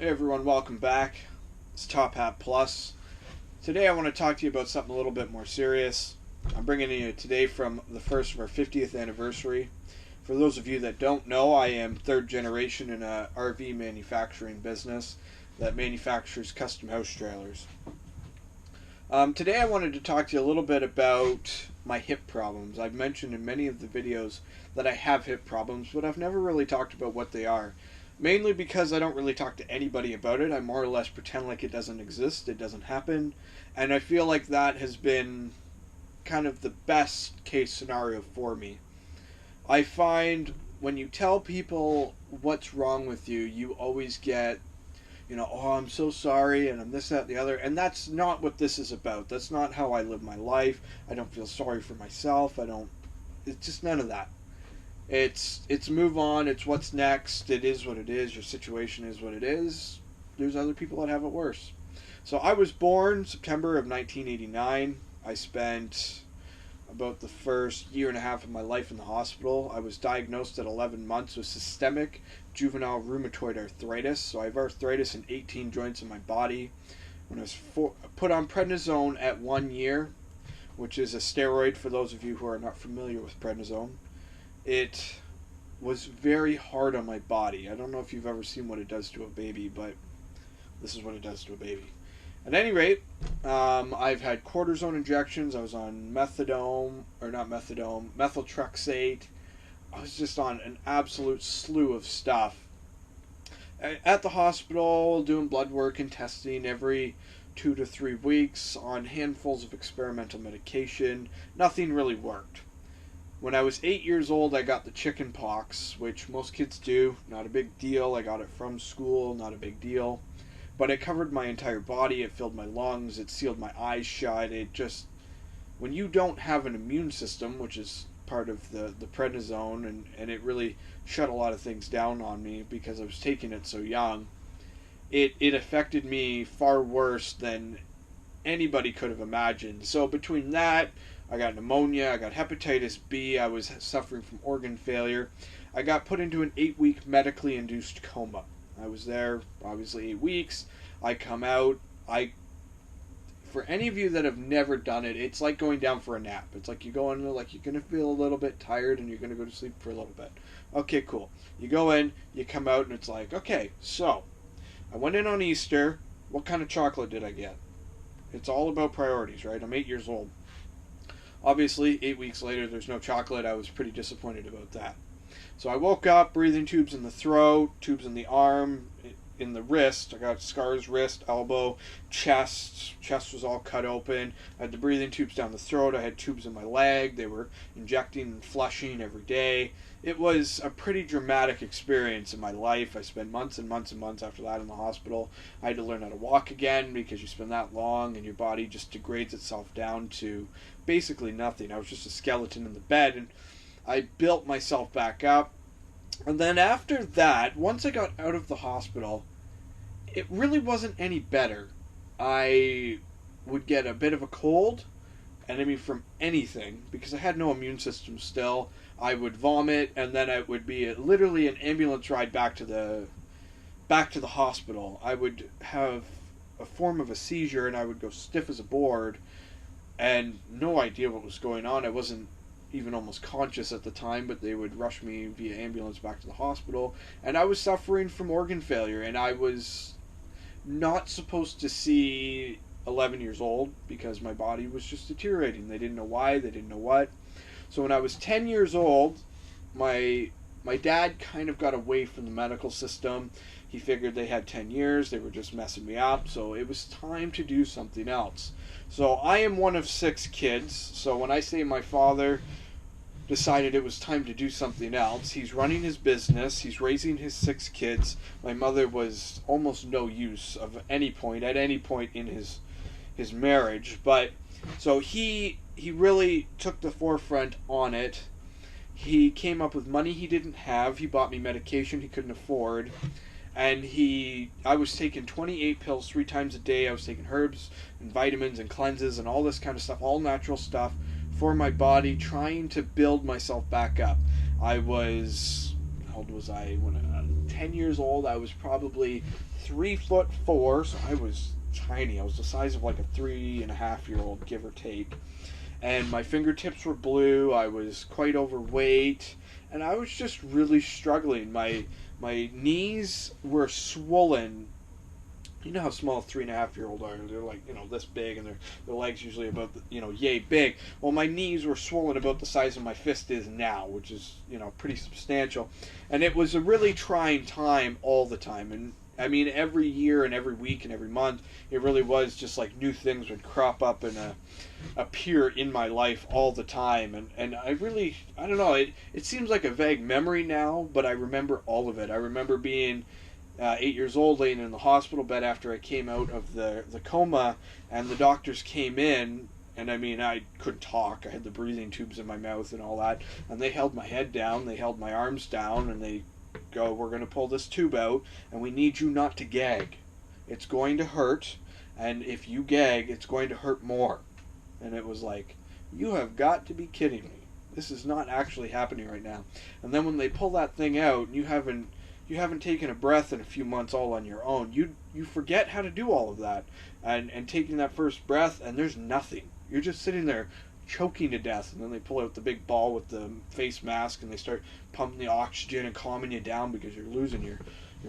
Hey everyone, welcome back. It's Top Hat Plus. Today I want to talk to you about something a little bit more serious. I'm bringing you today from the first of our 50th anniversary. For those of you that don't know, I am third generation in a RV manufacturing business that manufactures custom house trailers. Today I wanted to talk to you a little bit about my hip problems. I've mentioned in many of the videos that I have hip problems, but I've never really talked about what they are. Mainly because I don't really talk to anybody about it. I more or less pretend like it doesn't exist, it doesn't happen, and I feel like that has been kind of the best case scenario for me. I find when you tell people what's wrong with you, you always get, oh, I'm so sorry, and I'm this, that, and the other, and that's not what this is about. That's not how I live my life. I don't feel sorry for myself. It's just none of that. It's move on. It's what's next. It is what it is. Your situation is what it is. There's other people that have it worse. So I was born September of 1989. I spent about the first year and a half of my life in the hospital. I was diagnosed at 11 months with systemic juvenile rheumatoid arthritis. So I have arthritis in 18 joints in my body. When I was put on prednisone at 1 year, which is a steroid for those of you who are not familiar with prednisone, it was very hard on my body. I don't know if you've ever seen what it does to a baby, but this is what it does to a baby. At any rate, I've had cortisone injections. I was on methotrexate. I was just on an absolute slew of stuff. At the hospital, doing blood work and testing every 2 to 3 weeks on handfuls of experimental medication. Nothing really worked. When I was 8 years old, I got the chicken pox, which most kids do. Not a big deal. I got it from school. Not a big deal. But it covered my entire body. It filled my lungs. It sealed my eyes shut. When you don't have an immune system, which is part of the prednisone, and it really shut a lot of things down on me because I was taking it so young, it affected me far worse than anybody could have imagined. So between that, I got pneumonia, I got hepatitis B, I was suffering from organ failure. I got put into an 8-week medically induced coma. I was there, obviously, 8 weeks. I come out. For any of you that have never done it, it's like going down for a nap. It's like you go in, like you're going to feel a little bit tired and you're going to go to sleep for a little bit. Okay, cool. You go in, you come out, and it's like, okay, so I went in on Easter. What kind of chocolate did I get? It's all about priorities, right? I'm 8 years old. Obviously, 8 weeks later, there's no chocolate. I was pretty disappointed about that. So I woke up, breathing tubes in the throat, tubes in the arm, in the wrist. I got scars, wrist, elbow, chest. Chest was all cut open. I had the breathing tubes down the throat. I had tubes in my leg. They were injecting and flushing every day. It was a pretty dramatic experience in my life. I spent months and months and months after that in the hospital. I had to learn how to walk again because you spend that long and your body just degrades itself down to basically nothing. I was just a skeleton in the bed, and I built myself back up. And then after that, once I got out of the hospital, it really wasn't any better. I would get a bit of a cold, and I mean from anything, because I had no immune system still. I would vomit, and then it would be literally an ambulance ride back to the hospital. I would have a form of a seizure, and I would go stiff as a board, and no idea what was going on. I wasn't even almost conscious at the time, but they would rush me via ambulance back to the hospital, and I was suffering from organ failure, and I was not supposed to see 11 years old because my body was just deteriorating. They didn't know why, they didn't know what. So when I was 10 years old, my dad kind of got away from the medical system. He figured they had 10 years, they were just messing me up, so it was time to do something else. So I am one of 6 kids, so when I say my father decided it was time to do something else, he's running his business, he's raising his 6 kids. My mother was almost no use at any point in his marriage, but so he really took the forefront on it. He came up with money he didn't have. He bought me medication he couldn't afford. And I was taking 28 pills 3 times a day. I was taking herbs and vitamins and cleanses and all this kind of stuff, all natural stuff for my body, trying to build myself back up. How old was I when 10 years old, I was probably 3'4", so I was tiny. I was the size of like a 3.5-year-old, give or take. And my fingertips were blue. I was quite overweight, and I was just really struggling. My knees were swollen. You know how small a 3.5-year-old are. They're like, this big, and their legs usually about, yay big. Well, my knees were swollen about the size of my fist is now, which is, pretty substantial. And it was a really trying time all the time. And I mean, every year and every week and every month, it really was just like new things would crop up and appear in my life all the time. And I don't know, it seems like a vague memory now, but I remember all of it. I remember being 8 years old, laying in the hospital bed after I came out of the coma, and the doctors came in, and I mean, I couldn't talk. I had the breathing tubes in my mouth and all that, and they held my head down, they held my arms down, and they go, we're going to pull this tube out, and we need you not to gag. It's going to hurt, and if you gag, it's going to hurt more. And it was like, you have got to be kidding me. This is not actually happening right now. And then when they pull that thing out, and you haven't taken a breath in a few months all on your own, you forget how to do all of that. And taking that first breath, and there's nothing. You're just sitting there choking to death, and then they pull out the big ball with the face mask, and they start pumping the oxygen and calming you down because you're losing your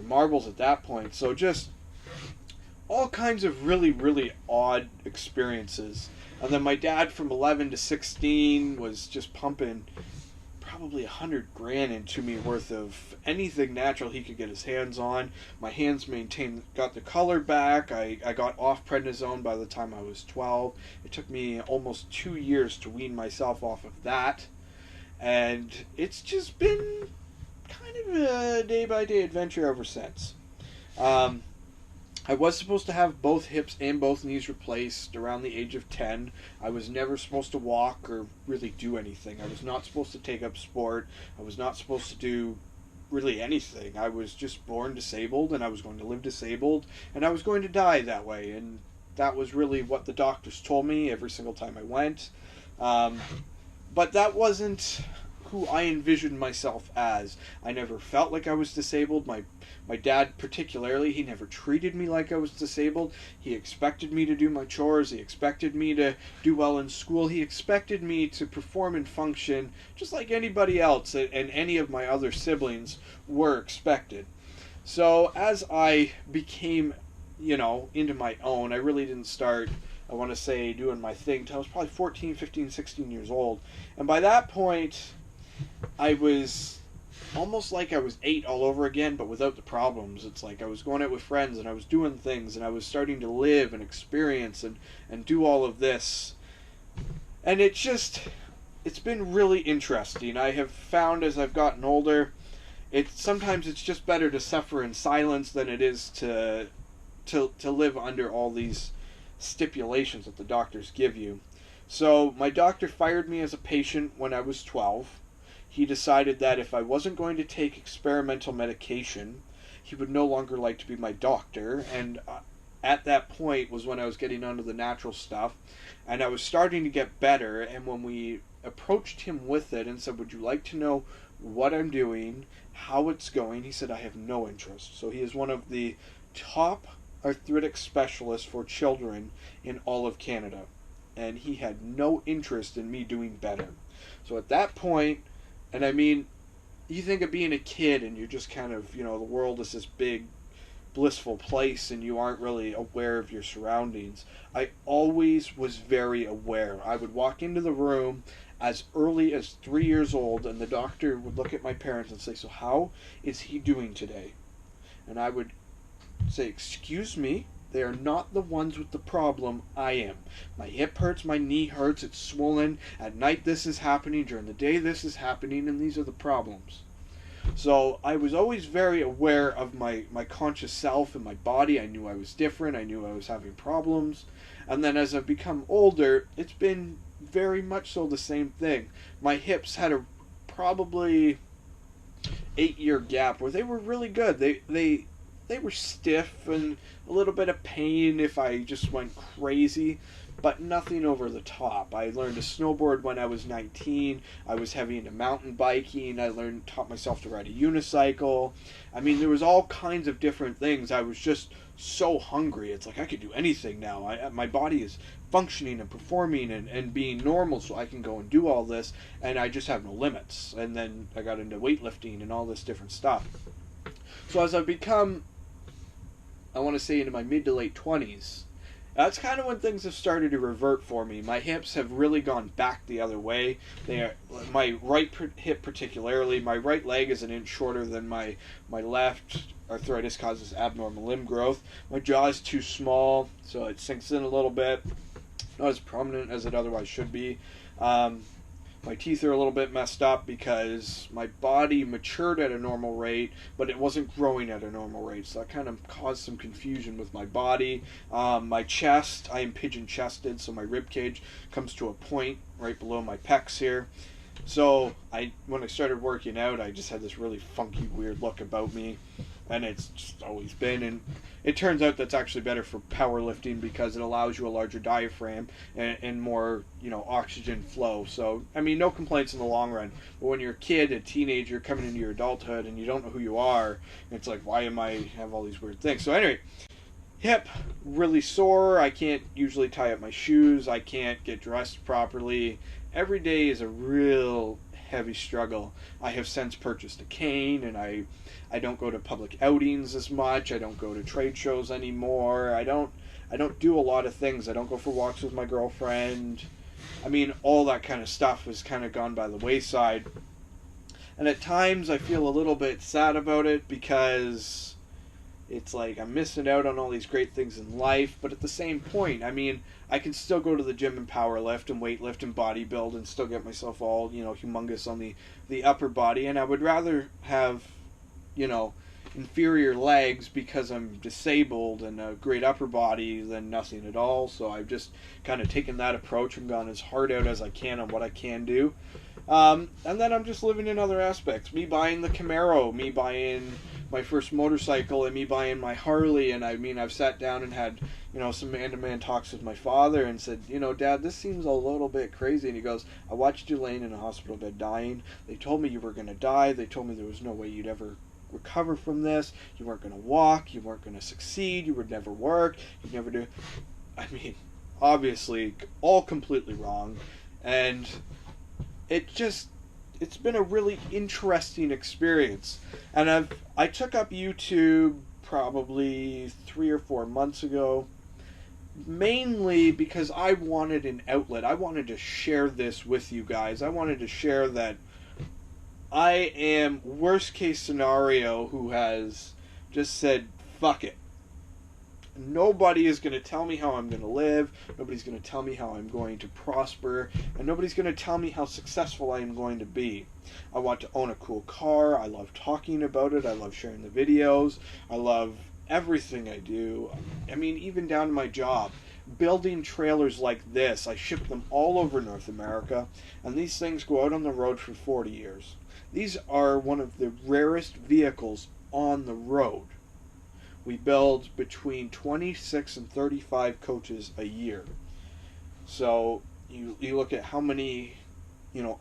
marbles at that point. So just all kinds of really, really odd experiences. And then my dad from 11 to 16 was just pumping probably $100,000 into me worth of anything natural he could get his hands on. My hands got the color back. I got off prednisone by the time I was 12. It took me almost 2 years to wean myself off of that. And it's just been kind of a day-by-day adventure ever since. I was supposed to have both hips and both knees replaced around the age of 10. I was never supposed to walk or really do anything. I was not supposed to take up sport. I was not supposed to do really anything. I was just born disabled, and I was going to live disabled, and I was going to die that way. And that was really what the doctors told me every single time I went. But that wasn't who I envisioned myself as. I never felt like I was disabled. My dad particularly, he never treated me like I was disabled. He expected me to do my chores. He expected me to do well in school. He expected me to perform and function just like anybody else and any of my other siblings were expected. So as I became, into my own, I really didn't start, I want to say, doing my thing until I was probably 14, 15, 16 years old. And by that point, I was almost like I was 8 all over again, but without the problems. It's like I was going out with friends, and I was doing things, and I was starting to live and experience and do all of this. And it's been really interesting. I have found as I've gotten older, sometimes it's just better to suffer in silence than it is to live under all these stipulations that the doctors give you. So my doctor fired me as a patient when I was 12. He decided that if I wasn't going to take experimental medication, he would no longer like to be my doctor. And at that point was when I was getting onto the natural stuff, and I was starting to get better. And when we approached him with it and said, would you like to know what I'm doing, how it's going, he said, I have no interest. So he is one of the top arthritic specialists for children in all of Canada, and he had no interest in me doing better. So at that point, and I mean, you think of being a kid and you're just kind of, the world is this big, blissful place and you aren't really aware of your surroundings. I always was very aware. I would walk into the room as early as 3 years old, and the doctor would look at my parents and say, so how is he doing today? And I would say, excuse me, they are not the ones with the problem. I am. My hip hurts, my knee hurts, it's swollen. At night this is happening, during the day this is happening, and these are the problems. So I was always very aware of my conscious self and my body. I knew I was different. I knew I was having problems. And then as I've become older, it's been very much so the same thing. My hips had a probably 8-year gap where they were really good. They they were stiff and a little bit of pain if I just went crazy, but nothing over the top. I learned to snowboard when I was 19. I was heavy into mountain biking. I taught myself to ride a unicycle. I mean, there was all kinds of different things. I was just so hungry. It's like I could do anything now. My body is functioning and performing and being normal, so I can go and do all this, and I just have no limits. And then I got into weightlifting and all this different stuff. So as I've become, I want to say, into my mid to late 20s, that's kind of when things have started to revert for me. My hips have really gone back the other way. My right hip particularly. My right leg is an inch shorter than my left. Arthritis causes abnormal limb growth. My jaw is too small, so it sinks in a little bit. Not as prominent as it otherwise should be. My teeth are a little bit messed up because my body matured at a normal rate, but it wasn't growing at a normal rate. So that kind of caused some confusion with my body. My chest, I am pigeon-chested, so my rib cage comes to a point right below my pecs here. So when I started working out, I just had this really funky, weird look about me. And it's just always been, and it turns out that's actually better for powerlifting because it allows you a larger diaphragm and more, oxygen flow. So, I mean, no complaints in the long run. But when you're a kid, a teenager, coming into your adulthood, and you don't know who you are, it's like, why am I have all these weird things? So anyway, hip, really sore. I can't usually tie up my shoes. I can't get dressed properly. Every day is a real heavy struggle. I have since purchased a cane, and I don't go to public outings as much. I don't go to trade shows anymore. I don't do a lot of things. I don't go for walks with my girlfriend. I mean, all that kind of stuff has kind of gone by the wayside. And at times I feel a little bit sad about it because it's like I'm missing out on all these great things in life. But at the same point, I mean, I can still go to the gym and power lift and weight lift and bodybuild and still get myself all, humongous on the upper body. And I would rather have, inferior legs because I'm disabled and a great upper body than nothing at all. So I've just kind of taken that approach and gone as hard out as I can on what I can do. And then I'm just living in other aspects. Me buying the Camaro, me buying my first motorcycle, and me buying my Harley. And I mean, I've sat down and had, some man-to-man talks with my father and said, Dad, this seems a little bit crazy. And he goes, I watched you laying in a hospital bed dying. They told me you were going to die. They told me there was no way you'd ever recover from this. You weren't going to walk. You weren't going to succeed. You would never work. You'd never do. I mean, obviously, all completely wrong. And it's been a really interesting experience. And I took up YouTube probably 3 or 4 months ago, mainly because I wanted an outlet. I wanted to share this with you guys. I wanted to share that I am, worst case scenario, who has just said, fuck it. Nobody is going to tell me how I'm going to live. Nobody's going to tell me how I'm going to prosper. And nobody's going to tell me how successful I am going to be. I want to own a cool car. I love talking about it. I love sharing the videos. I love everything I do. I mean, even down to my job. Building trailers like this. I ship them all over North America. And these things go out on the road for 40 years. These are one of the rarest vehicles on the road. We build between 26 and 35 coaches a year. So you look at how many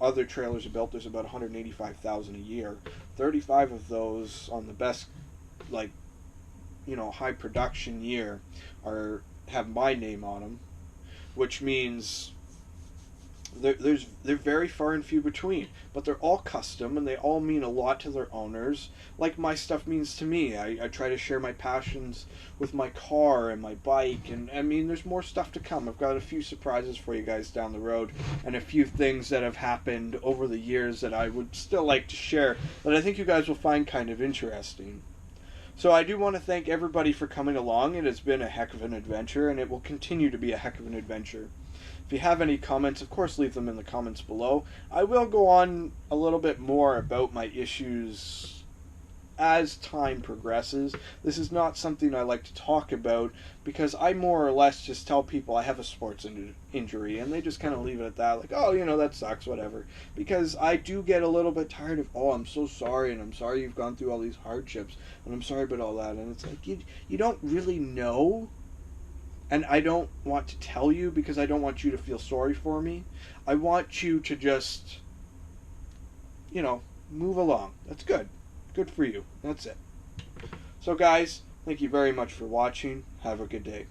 other trailers are built. There's about 185,000 a year. 35 of those on the best high production year have my name on them, which means they're very far and few between, but they're all custom and they all mean a lot to their owners, like my stuff means to me. I try to share my passions with my car and my bike, and I mean, there's more stuff to come. I've got a few surprises for you guys down the road, and a few things that have happened over the years that I would still like to share that I think you guys will find kind of interesting. So I do want to thank everybody for coming along. It has been a heck of an adventure, and it will continue to be a heck of an adventure. If you have any comments, of course, leave them in the comments below. I will go on a little bit more about my issues as time progresses. This is not something I like to talk about because I more or less just tell people I have a sports injury, and they just kind of leave it at that, like, oh, that sucks, whatever. Because I do get a little bit tired of, oh, I'm so sorry, and I'm sorry you've gone through all these hardships, and I'm sorry about all that, and it's like, you don't really know, and I don't want to tell you because I don't want you to feel sorry for me. I want you to just, move along. That's good. Good for you. That's it. So guys, thank you very much for watching. Have a good day.